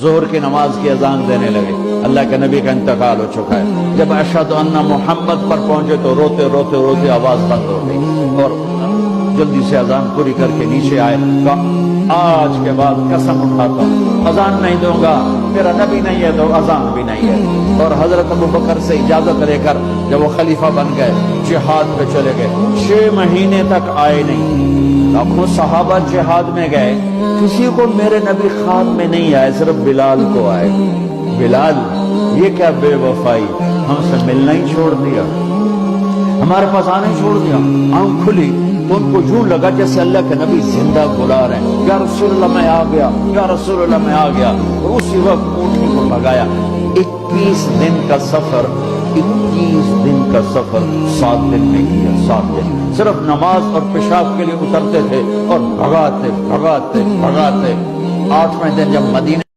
ظہر کی نماز کی اذان دینے لگے، اللہ کے نبی کا انتقال ہو چکا ہے۔ جب اشہد ان محمد پر پہنچے تو روتے روتے روتے آواز بند ہو گئی اور جلدی سے اذان پوری کر کے نیچے آئے۔ آج کے بعد قسم اٹھاتا ہوں اذان نہیں دوں گا، میرا نبی نہیں ہے تو اذان بھی نہیں ہے۔ اور حضرت ابوبکر سے اجازت لے کر جب وہ خلیفہ بن گئے، جہاد پہ چلے گئے، 6 مہینے تک آئے نہیں۔ لاکھوں صحابہ جہاد میں گئے، کسی کو میرے نبی خواب میں نہیں آئے، صرف بلال کو آئے۔ بلال یہ کیا بے وفائی، ہم سے ملنا ہی چھوڑ دیا، ہمارے پاس آنا ہی چھوڑ دیا۔ آنکھ کھلی تو ان کو یوں لگا جیسے اللہ کے نبی زندہ بلا رہے ہیں، یا رسول اللہ میں آ گیا، یا رسول اللہ میں آ گیا۔ اور اسی وقت اونٹنی کو بھگایا۔ 21 دن کا سفر، 21 دن کا سفر 7 دن میں کیا، 7 دن صرف نماز اور پیشاب کے لیے اترتے تھے اور بھگاتے بھگاتے بھگاتے۔ 8ویں دن جب مدینے